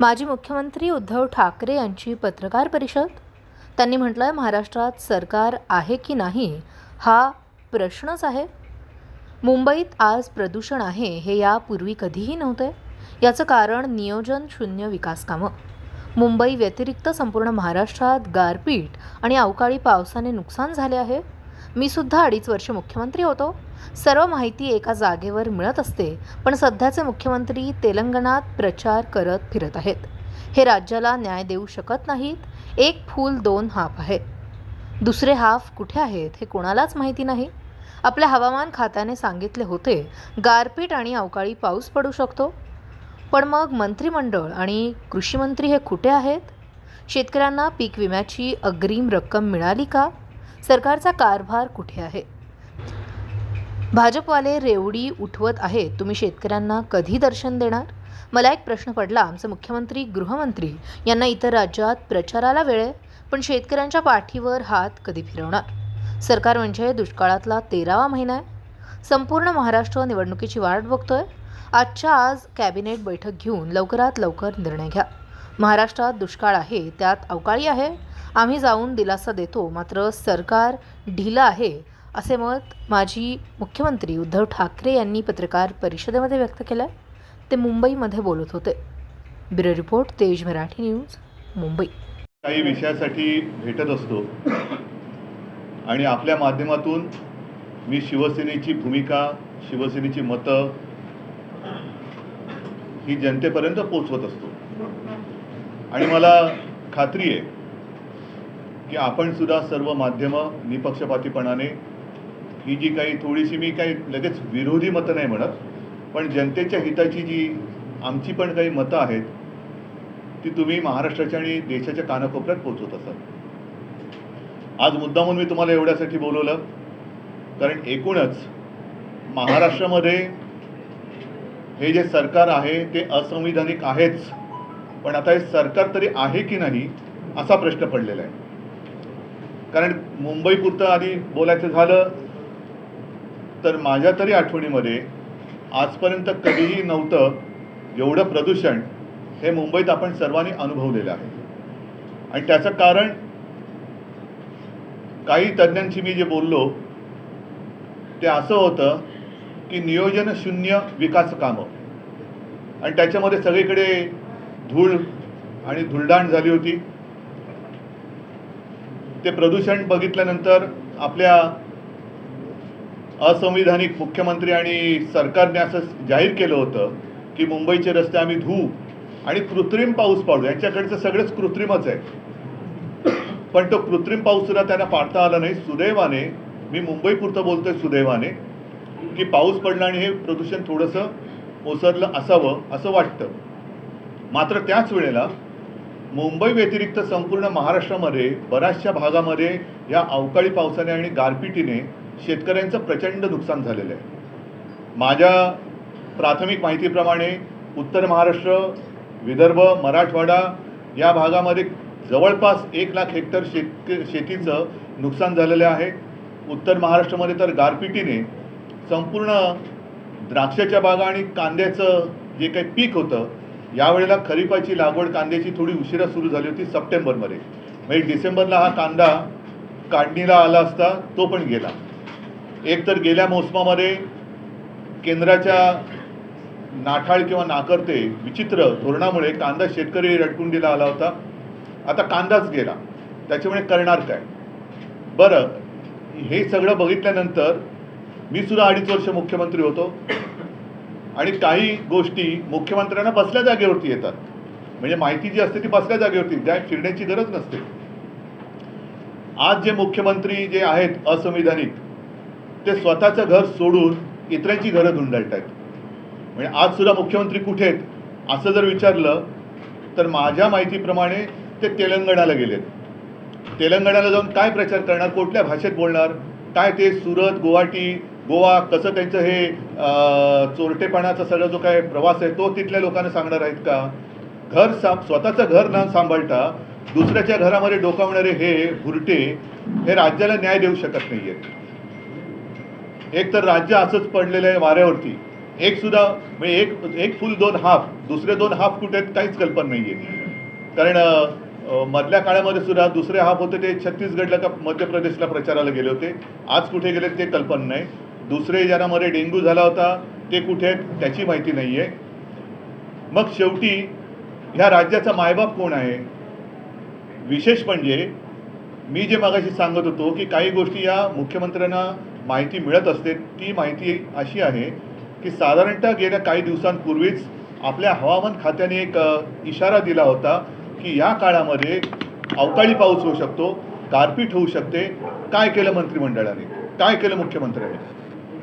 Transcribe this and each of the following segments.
माजी मुख्यमंत्री उद्धव ठाकरे यांची पत्रकार परिषद. त्यांनी म्हटलंय, महाराष्ट्रात सरकार आहे की नाही हा प्रश्नच आहे. मुंबईत आज प्रदूषण आहे हे यापूर्वी कधीही नव्हते. याचं कारण नियोजन शून्य विकास कामं. मुंबई व्यतिरिक्त संपूर्ण महाराष्ट्रात गारपीट आणि अवकाळी पावसाने नुकसान झाले आहे. मी सुद्धा 2.5 वर्ष मुख्यमंत्री होतो. सर्व माहिती एका जागेवर मिळत असते, पण सध्याचे मुख्यमंत्री तेलंगणात प्रचार करत फिरत आहेत. हे राज्याला न्याय देऊ शकत नाहीत. एक फूल दोन हाफ आहेत. दुसरे हाफ कुठे आहेत हे कोणालाच माहिती नाही. आपल्या हवामान खात्याने सांगितले होते गारपीट आणि अवकाळी पाऊस पडू शकतो, पण मग मंत्रिमंडळ आणि कृषी मंत्री हे कुठे आहेत? शेतकऱ्यांना पीक विम्याची अग्रिम रक्कम मिळाली का? सरकारचा कारभार कुठे आहे? भाजपवाले रेवडी उठवत आहेत. तुम्ही शेतकऱ्यांना कधी दर्शन देणार? मला एक प्रश्न पडला. आमचे मुख्यमंत्री गृहमंत्री यांना इतर राज्यात प्रचाराला वेळ आहे, पण शेतकऱ्यांच्या पाठीवर हात कधी फिरवणार? सरकार म्हणजे दुष्काळातला 13वा महिना आहे. संपूर्ण महाराष्ट्र निवडणुकीची वाट बघतोय. आजच्या आज कॅबिनेट बैठक घेऊन लवकरात लवकर निर्णय घ्या. महाराष्ट्रात दुष्काळ आहे, त्यात अवकाळी आहे. आम्ही जाऊन दिलासा देतो, मात्र सरकार ढिलं आहे, असे मत माजी मुख्यमंत्री उद्धव ठाकरे यांनी पत्रकार परिषदेमध्ये व्यक्त केलं. ते मुंबईमध्ये बोलत होते. ब्युरो रिपोर्ट, तेज मराठी न्यूज, मुंबई. काही विषयासाठी भेटत असतो आणि आपल्या माध्यमातून मी शिवसेनेची भूमिका, शिवसेनेची मतं ही जनतेपर्यंत पोचवत असतो. आणि मला खात्री आहे की आपण सुद्धा सर्व माध्यमं निपक्षपातीपणाने ही जी काही थोडीशी, मी काही लगेच विरोधी मतं नाही म्हणत, पण जनतेच्या हिताची जी आमची पण काही मतं आहेत ती तुम्ही महाराष्ट्राच्या आणि देशाच्या कानाकोपऱ्यात पोचवत असाल. आज मुद्दामून मी तुम्हाला एवढ्यासाठी बोलवलं कारण एकूणच महाराष्ट्रामध्ये हे जे सरकार आहे ते असंविधानिक आहेच, पण आता हे सरकार तरी आहे की नाही असा प्रश्न पडलेला आहे. कारण मुंबईपुरतं आधी बोलायचं झालं तर माझ्या तरी आठवणीमध्ये आजपर्यंत कधीही नव्हतं एवढं प्रदूषण हे मुंबईत आपण सर्वांनी अनुभवलेलं आहे. आणि त्याचं कारण काही तज्ज्ञांशी मी जे बोललो ते असं होतं की नियोजन शून्य विकास कामं, आणि त्याच्यामध्ये सगळीकडे धूळ आणि धुळदाण झाली होती. ते प्रदूषण बघितल्यानंतर आपल्या असंविधानिक मुख्यमंत्री आणि सरकारने असं जाहीर केलं होतं की मुंबईचे रस्ते आम्ही धुवू आणि कृत्रिम पाऊस पाडू. यांच्याकडचं सगळंच कृत्रिमच आहे, पण तो कृत्रिम पाऊस सुद्धा त्यांना पाडता आला नाही. सुदैवाने, मी मुंबईपुरतं बोलतोय, सुदैवाने की पाऊस पडला आणि हे प्रदूषण थोडंसं ओसरलं असावं असं वाटतं. मात्र त्याच वेळेला मुंबई व्यतिरिक्त संपूर्ण महाराष्ट्रामध्ये बऱ्याचशा भागामध्ये या अवकाळी पावसाने आणि गारपिटीने शेतकऱ्यांचं प्रचंड नुकसान झालेलं आहे. माझ्या प्राथमिक माहितीप्रमाणे उत्तर महाराष्ट्र, विदर्भ, मराठवाडा या भागामध्ये जवळपास 1 लाख हेक्टर शेतीचं नुकसान झालेलं आहे. उत्तर महाराष्ट्रामध्ये तर गारपिटीने संपूर्ण द्राक्षाच्या बागा आणि कांद्याचं जे काही पीक होतं, यावेळेला खरीपाची लागवड कांद्याची थोडी उशिरा सुरू झाली होती सप्टेंबरमध्ये. म्हणजे डिसेंबरला हा कांदा काढणीला आला असता, तो पण गेला. एक तर गेल्या मोसमामध्ये केंद्राच्या नाठाळ किंवा नाकर्ते विचित्र धोरणामुळे कांदा शेतकरी रडकुंडीला आला होता. आता कांदाच गेला, त्याच्यामुळे करणार काय? बरं, हे सगळं बघितल्यानंतर मी सुद्धा 2.5 वर्ष मुख्यमंत्री होतो आणि काही गोष्टी मुख्यमंत्र्यांना बसल्या जागेवरती येतात. म्हणजे माहिती जी असते ती बसल्या जागेवरती, त्या फिरण्याची गरज नसते. आज जे मुख्यमंत्री जे आहेत असंविधानिक, ते स्वतःचं घर सोडून इतरांची घरं धुंडाळत आहेत. म्हणजे आज सुद्धा मुख्यमंत्री कुठे आहेत असं जर विचारलं तर माझ्या माहितीप्रमाणे ते तेलंगणाला गेलेत. तेलंगणाला जाऊन काय प्रचार करणार, कुठल्या भाषेत बोलणार, काय ते सुरत, गुवाहाटी, गोवा कसं त्यांचं हे चोरटेपणाचा सगळा जो काय प्रवास आहे तो तिथल्या लोकांना सांगणार आहेत का? स्वतःचं घर न सांभाळता दुसऱ्याच्या घरामध्ये डोकावणारे हे भुरटे हे राज्याला न्याय देऊ शकत नाही आहेत. एक तर राज्य असंच पडलेलं आहे वाऱ्यावरती एक सुद्धा म्हणजे एक फुल दोन हाफ, दुसरे दोन हाफ कुठे आहेत काहीच कल्पना नाही आहे. कारण मधल्या काळामध्ये सुद्धा दुसरे हाफ होते ते छत्तीसगडला का मध्य प्रदेशला प्रचाराला गेले होते. आज कुठे गेले ते कल्पना नाही. दुसरे ज्यांच्यामध्ये डेंग्यू झाला होता ते कुठे आहेत त्याची माहिती नाही आहे. मग शेवटी ह्या राज्याचा मायबाप कोण आहे? विशेष म्हणजे मी जे मगाशी सांगत होतो की काही गोष्टी या मुख्यमंत्र्यांना माहिती मिळत असते. ती माहिती अशी आहे की साधारणतः गेल्या काही दिवसांपूर्वीच आपल्या हवामान खात्याने एक इशारा दिला होता की या काळामध्ये अवकाळी पाऊस होऊ शकतो, गारपीट होऊ शकते. काय केलं मंत्रिमंडळाने? काय केलं मुख्यमंत्र्यांनी?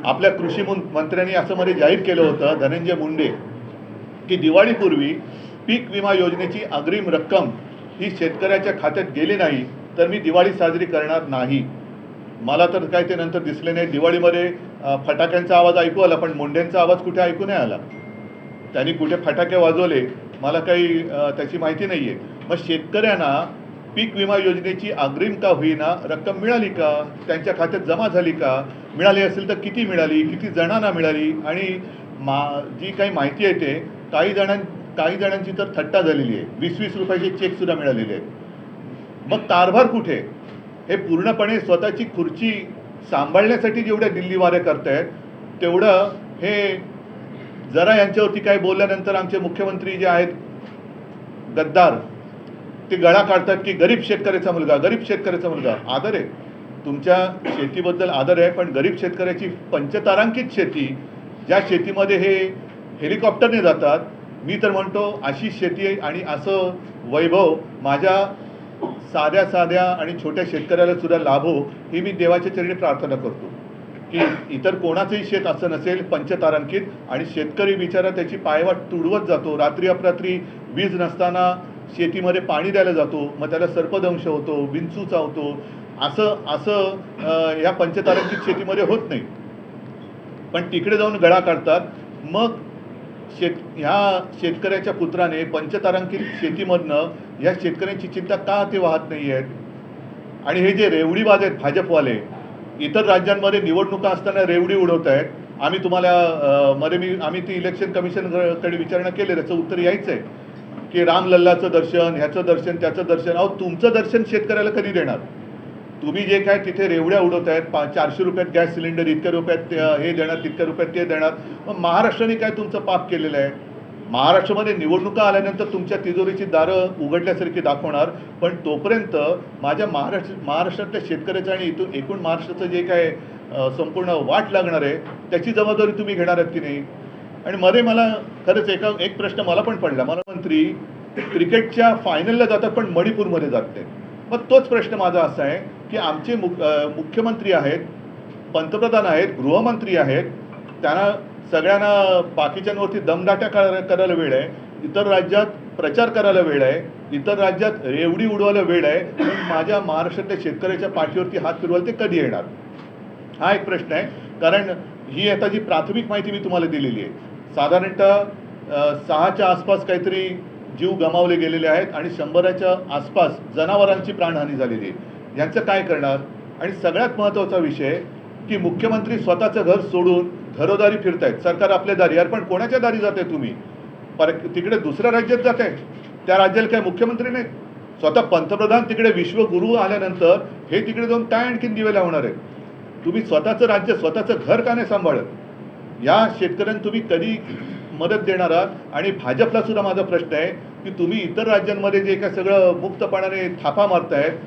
आपल्या कृषी मंत्र्यांनी असं मध्ये जाहीर केलं होतं, धनंजय मुंडे, की दिवाळीपूर्वी पीक विमा योजनेची अग्रिम रक्कम ही शेतकऱ्याच्या खात्यात गेली नाही तर मी दिवाळी साजरी करणार नाही. मला तर काय ते नंतर दिसले नाही. दिवाळीमध्ये फटाक्यांचा आवाज ऐकू आला पण मुंडेंचा आवाज कुठे ऐकू नाही आला. त्यांनी कुठे फटाके वाजवले मला काही त्याची माहिती नाही आहे. मग शेतकऱ्यांना पीक विमा योजनेची अग्रिम का होईना रक्कम मिळाली का? त्यांच्या खात्यात जमा झाली का? मिळाली असेल तर किती मिळाली, किती जणांना मिळाली? आणि जी काही माहिती आहे ते काही जणांची तर थट्टा झालेली आहे. 20-20 रुपयाचे चेकसुद्धा मिळालेले आहेत. मग कारभार कुठे? हे पूर्णपणे स्वतःची खुर्ची सांभाळण्यासाठी जेवढ्या दिल्लीवारे करतायत तेवढं हे जरा यांच्यावरती काय बोलल्यानंतर आमचे मुख्यमंत्री जे आहेत गद्दार ते गळा काढतात की गरीब शेतकऱ्याचा मुलगा, गरीब शेतकऱ्याचा मुलगा. आदर आहे तुमच्या शेतीबद्दल, आदर आहे, पण गरीब शेतकऱ्याची पंचतारांकित शेती, ज्या शेतीमध्ये हे हेलिकॉप्टरने जातात, मी तर म्हणतो अशी शेती आणि असं वैभव माझ्या साध्या आणि छोट्या शेतकऱ्याला सुद्धा लाभो ही मी देवाच्या चरणी प्रार्थना करतो की इतर कोणाचंही शेत असं नसेल पंचतारांकित. आणि शेतकरी बिचारा त्याची पायवाट तुडवत जातो. रात्री अपरात्री वीज नसताना शेतीमध्ये पाणी द्यायला जातो, मग त्याला सर्पदंश होतो, विंचू चावतो. असं या पंचतारांकित शेतीमध्ये होत नाही. पण तिकडे जाऊन गळा काढतात. मग ह्या शेतकऱ्याच्या पुत्राने पंचतारांकित शेतीमधनं या शेतकऱ्यांची चिंता का ते वाहत नाही आहेत? आणि हे जे रेवडीबाज आहेत भाजपवाले, इतर राज्यांमध्ये निवडणुका असताना रेवडी उडवत आहेत. आम्ही तुम्हाला आम्ही ती इलेक्शन कमिशनकडे विचारणा केली, त्याचं उत्तर यायचं आहे की रामलल्लाचं दर्शन, ह्याचं दर्शन, त्याचं दर्शन. अहो तुमचं दर्शन शेतकऱ्याला कधी देणार? तुम्ही जे काय तिथे रेवड्या उडवत आहेत, 400 रुपयात गॅस सिलेंडर, इतक्या रुपयात हे देणार, तितक्या रुपयात ते देणार. मग महाराष्ट्राने काय तुमचं पाप केलेलं आहे? महाराष्ट्रामध्ये निवडणुका आल्यानंतर तुमच्या तिजोरीची दारं उघडल्यासारखी दाखवणार. पण तोपर्यंत माझ्या महाराष्ट्रातल्या शेतकऱ्याचं आणि इथून एकूण महाराष्ट्राचं जे काय संपूर्ण वाट लागणार आहे त्याची जबाबदारी तुम्ही घेणार आहात की नाही? आणि मध्ये मला खरंच एक प्रश्न मला पण पडला. मला मंत्री क्रिकेटच्या फायनलला जातात पण मणिपूरमध्ये जात नाहीत. मग तोच प्रश्न माझा असा आहे की आमचे मुख्यमंत्री आहेत, पंतप्रधान आहेत, गृहमंत्री आहेत, त्यांना सगळ्यांना बाकीच्यांवरती दमदाट्या करायला वेळ आहे, इतर राज्यात प्रचार करायला वेळ आहे, इतर राज्यात रेवडी उडवायला वेळ आहे. पण माझ्या महाराष्ट्रातल्या शेतकऱ्याच्या पाठीवरती हात फिरवायला ते कधी येणार? हा एक प्रश्न आहे. कारण ही आता जी प्राथमिक माहिती मी तुम्हाला दिलेली आहे, साधारणतः 6च्या आसपास काहीतरी जीव गमावले गेलेले आहेत आणि 100च्या आसपास जनावरांची प्राणहानी झालेली आहे. यांचं काय करणार? आणि सगळ्यात महत्त्वाचा विषय की मुख्यमंत्री स्वतःचं घर सोडून घरोदारी फिरतायत. सरकार आपल्या दारी. यार पण कोणाच्या दारी जाते तुम्ही? तिकडे दुसऱ्या राज्यात जात आहे, त्या राज्याला काय मुख्यमंत्री नाहीत? स्वतः पंतप्रधान तिकडे विश्वगुरू आल्यानंतर हे तिकडे जाऊन काय आणखीन दिवे लावणार आहे? तुम्ही स्वतःचं राज्य, स्वतःचं घर का नाही सांभाळत? या शेतकऱ्यांना तुम्ही कधी मदत देणार आहात? आणि भाजपला सुद्धा माझा प्रश्न आहे की तुम्ही इतर राज्यांमध्ये जे काय सगळं मुक्तपणाने थापा मारतायत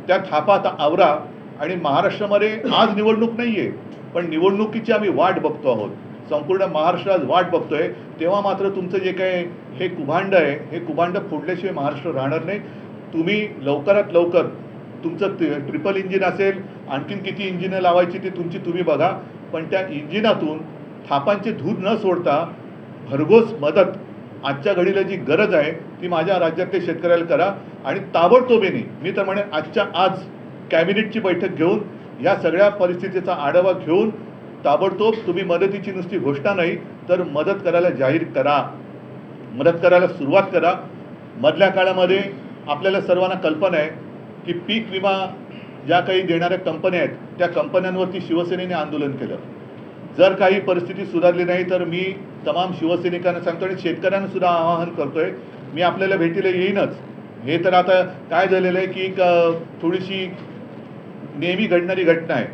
त्या थापा आता आवरा. आणि महाराष्ट्रामध्ये आज निवडणूक नाही आहे, पण निवडणुकीची आम्ही वाट बघतो आहोत. संपूर्ण महाराष्ट्रात वाट बघतोय. तेव्हा मात्र तुमचं जे काय हे कुभांड आहे, हे कुभांड फोडल्याशिवाय महाराष्ट्र राहणार नाही. तुम्ही लवकरात लवकर तुमचं ट्रिपल इंजिन असेल, आणखीन किती इंजिनं लावायची ते तुम्ही बघा. पण त्या इंजिनातून थापांचे धूर न सोडता भरघोस मदत आजच्या घडीला जी गरज आहे ती माझ्या राज्यातल्या शेतकऱ्याला करा. आणि ताबडतोबीने मी तर म्हणेन आजच्या आज कॅबिनेटची बैठक घेऊन या सगळ्या परिस्थितीचा आढावा घेऊन ताबडतोब तुम्ही मदतीची नुसती घोषणा नाही तर मदत करायला जाहीर करा, मदत करायला सुरुवात करा. मधल्या काळामध्ये आपल्याला सर्वांना कल्पना आहे की पीक विमा ज्या काही देणाऱ्या कंपन्या आहेत त्या कंपन्यांवरती शिवसेनेने आंदोलन केलं. जर काही परिस्थिती सुधारली नाही तर मी तमाम शिवसैनिकांना सांगतो आणि शेतकऱ्यांना सुद्धा आवाहन करतोय, मी आपल्याला भेटीला येईनच. हे तर आता काय झालेलं आहे की थोडीशी नेहमी घडणारी घटना आहे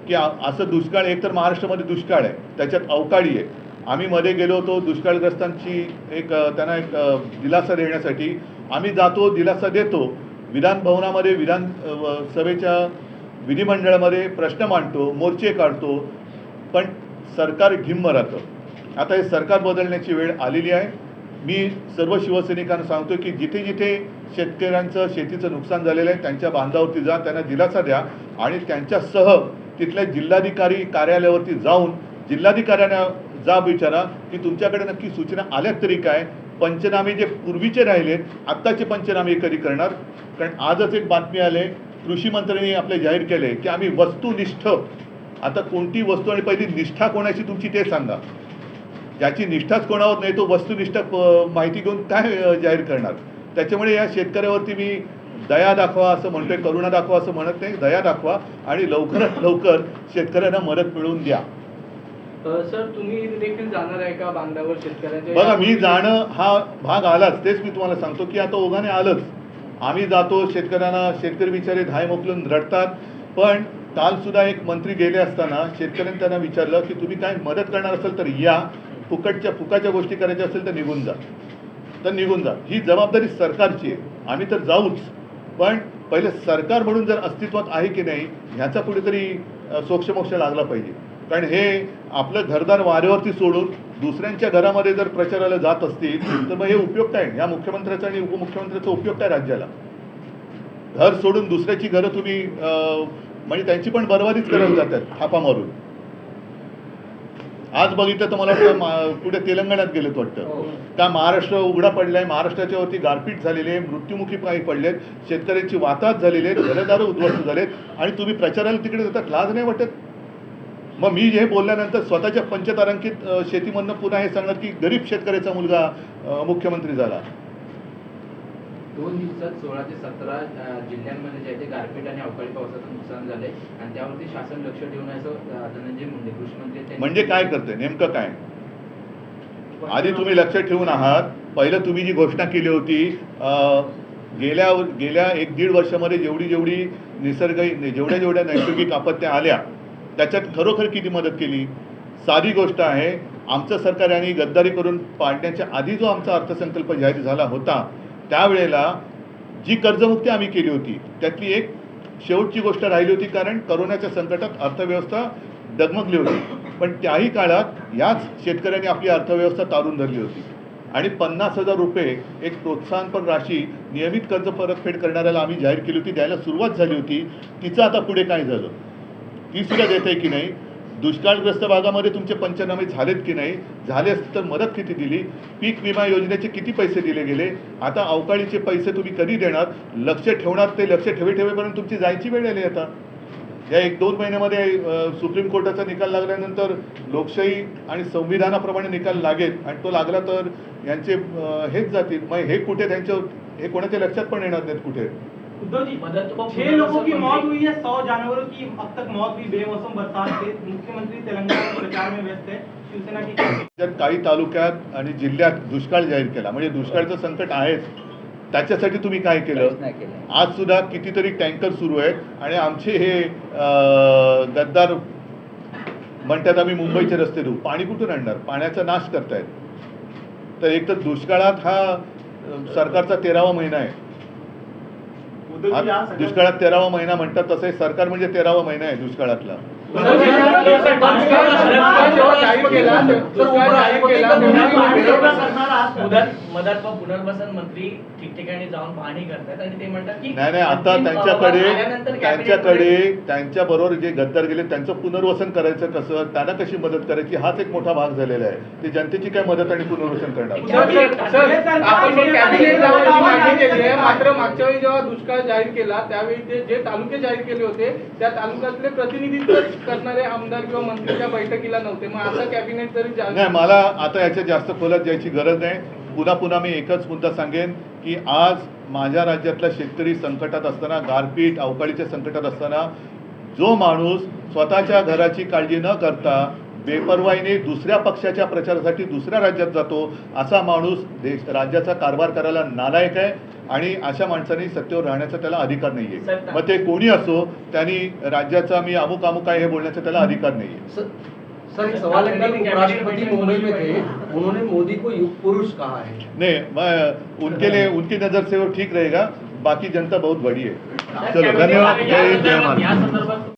की असं दुष्काळ, एकतर महाराष्ट्रामध्ये दुष्काळ आहे, त्याच्यात अवकाळी आहे. आम्ही मध्ये गेलो होतो दुष्काळग्रस्तांची त्यांना एक दिलासा देण्यासाठी. आम्ही जातो, दिलासा देतो, विधानभवनामध्ये विधानसभेच्या विधिमंडळामध्ये प्रश्न मांडतो, मोर्चे काढतो, पण सरकार ढिम्म राहतं. आता हे सरकार बदलण्याची वेळ आलेली आहे. मी सर्व शिवसैनिकांना सांगतो की जिथे जिथे शेतकऱ्यांचं शेतीचं नुकसान झालेलं आहे त्यांच्या बांधावरती जा, त्यांना दिलासा द्या आणि त्यांच्यासह तिथल्या जिल्हाधिकारी कार्यालयावरती जाऊन जिल्हाधिकाऱ्यांना जा विचारा की तुमच्याकडे नक्की सूचना आल्यात तरी काय, पंचनामे जे पूर्वीचे राहिलेत आत्ताचे पंचनामे कधी करणार. कारण आजच एक बातमी आले, कृषी मंत्र्यांनी आपले जाहीर केले की आम्ही वस्तुनिष्ठ, आता कोणती वस्तू आणि पहिली निष्ठा कोणाची तुमची ते सांगा. ज्याची निष्ठाच कोणावर नाही तो वस्तुनिष्ठ माहिती घेऊन काय जाहीर करणार. त्याच्यामुळे या शेतकऱ्यावरती मी दया दाखवा असं म्हणतोय, करुणा दाखवा असं म्हणत नाही, दया दाखवा आणि लवकरात लवकर शेतकऱ्यांना मदत मिळवून द्या. सर, तुम्ही देखील जाणार आहे का बांधावर शेतकऱ्यांच्या? बघा, मी जाणं हा भाग आलाच, तेच मी तुम्हाला सांगतो की आता ओघाने आलंच. आम्ही जातो शेतकऱ्यांना, शेतकरी बिचारे धाय मोकलून रडतात. पण कालसुद्धा एक मंत्री गेले असताना शेतकऱ्यांनी त्यांना विचारलं की तुम्ही काय मदत करणार असेल तर या, फुकाच्या गोष्टी करायच्या असेल तर निघून जा. ही जबाबदारी सरकारची आहे, आम्ही तर जाऊच, पण पहिले सरकार म्हणून जर अस्तित्वात आहे की नाही ह्याचा कुठेतरी सोक्षमोक्ष लागला पाहिजे. कारण हे आपलं घरदार वाऱ्यावरती सोडून दुसऱ्यांच्या घरामध्ये जर प्रचाराला जात असतील तर मग हे उपयोग काय, या मुख्यमंत्र्याचा आणि उपमुख्यमंत्र्याचा उपयोग काय राज्याला. घर सोडून दुसऱ्याची घरं तुम्ही म्हणजे त्यांची पण बरबादीच करायला जातात थापा मारून. आज बघितलं तर मला वाटतं कुठे तेलंगणात गेलेत वाटतं का, महाराष्ट्र उघडा पडलाय, महाराष्ट्राच्या वरती गारपीट झालेली आहे, मृत्युमुखी पायी पडलेत, शेतकऱ्यांची वाताहत झालेली आहेत, घरदारं उद्ध्वस्त झालेत आणि तुम्ही प्रचाराला तिकडे जातात, लाज नाही वाटत. मग मी हे बोलल्यानंतर स्वतःच्या पंचतारांकित शेतीमधनं पुन्हा हे सांगणार की गरीब शेतकऱ्याचा मुलगा मुख्यमंत्री झाला. 2 दिवसात 16 ते 17 जिल्ह्यांमध्ये जे आहे ते गारपीट आणि अवकाळी पावसाचं नुकसान झालंय आणि त्यावरती शासन लक्ष ठेवून असं धनंजय मुंडे कृषी मंत्री म्हणजे काय करते नेमकं काय, आधी तुम्ही लक्ष ठेवून आहात. पहिलं तुम्ही जी घोषणा केली होती गेल्या 1-1.5 वर्षामध्ये जेवढी जेवढ्या नैसर्गिक आपत्त्या आल्या त्याच्यात खरोखर किती मदत केली. साधी गोष्ट आहे, आमचं सरकार आणि गद्दारी करून पाडण्याच्या आधी जो आमचा अर्थसंकल्प जाहीर झाला होता त्यावेळेला जी कर्जमुक्ती आम्ही केली होती त्यातली एक शेवटची गोष्ट राहिली होती, कारण करोनाच्या संकटात अर्थव्यवस्था डगमगली होती. पण त्याही काळात याच शेतकऱ्यांनी आपली अर्थव्यवस्था तारून धरली होती आणि 50,000 रुपये एक प्रोत्साहनपर राशी नियमित कर्ज परतफेड करणाऱ्याला आम्ही जाहीर केली होती, द्यायला सुरुवात झाली होती. तिचं आता पुढे काय झालं ती सुद्धा देत आहे की नाही. दुष्काळग्रस्त भागामध्ये तुमचे पंचनामे झालेत की नाही, झाले असते तर मदत किती दिली, पीक विमा योजनेचे किती पैसे दिले गेले, आता अवकाळीचे पैसे तुम्ही कधी देणार, लक्ष ठेवणार, ते लक्ष ठेवेपर्यंत तुमची जायची वेळ आली. आता या 1-2 महिन्यामध्ये सुप्रीम कोर्टाचा निकाल लागल्यानंतर लोकशाही आणि संविधानाप्रमाणे निकाल लागेल आणि तो लागला तर यांचे हेच जातील. मग हे कुठे हे कोणाच्या लक्षात पण येणार नाहीत कुठे. उद्धव जी, 6 लोगों की मौत हुई है, 100 जानवरों की अब तक मौत हुई बेमौसम बरसात से। मुख्यमंत्री तेलंगाना में प्रचार में व्यस्त है, शिवसेना की राज्यात काही तालुक्यात आणि जिल्ह्यात दुष्काळ जाहीर केला, म्हणजे दुष्काळाचं संकट आहेच. त्याच्यासाठी तुम्ही काय केलं. आज सुद्धा कितीतरी टँकर सुरू आहेत आणि आमचे हे गद्दार म्हणतात आम्ही मुंबईचे रस्ते देऊ, पाणी कुठून आणणार, पाण्याचा नाश करतायत. तर एक तर दुष्काळात हा सरकारचा 13वा महिना आहे. दुष्काळात 13वा महिना म्हणतात, तसं हे सरकार म्हणजे 13वा महिना आहे दुष्काळातला. मदत व पुनर्वसन मंत्री ठिकठिकाणी जाऊन पाहणी करतात आणि ते म्हणतात की नाही आता त्यांच्या बरोबर जे गद्दार गेले त्यांचं पुनर्वसन करायचं कसं, त्यांना कशी मदत करायची, हाच एक मोठा भाग झालेला आहे. ते जनतेची काय मदत आणि पुनर्वसन करणार. मात्र मागच्या वेळी जेव्हा दुष्काळ जाहीर केला त्यावेळी ते जे तालुके जाहीर केले होते त्या तालुक्यातले प्रतिनिधित्व करणारे आमदार किंवा मंत्रीच्या बैठकीला नव्हते. मग आता कॅबिनेट जरी नाही, मला आता याच्या जास्त खोलात जायची गरज नाही. पुन्हा मी एकच मुद्दा सांगेन की आज माझ्या राज्यातला शेतकरी संकटात असताना, गारपीट अवकाळीच्या संकटात असताना जो माणूस स्वतःच्या घराची काळजी न करता बेपर्वाईने दुसऱ्या पक्षाच्या प्रचारासाठी दुसऱ्या राज्यात जातो असा माणूस राज्याचा कारभार करायला नालायक आहे आणि अशा माणसाने सत्तेवर राहण्याचा त्याला अधिकार नाही आहे. मग ते कोणी असो, त्यांनी राज्याचा मी अमुक अमुक आहे हे बोलण्याचा त्याला अधिकार नाही आहे. सर एक सवाल है, कल उपराष्ट्रपति मुंबई में थे, उन्होंने मोदी को युग पुरुष कहा है. नहीं, मैं उनके लिए उनकी नज़र से वो ठीक रहेगा, बाकी जनता बहुत बड़ी है. चलो, धन्यवाद. जय हिंद, जय महाराष्ट्र. या संदर्भात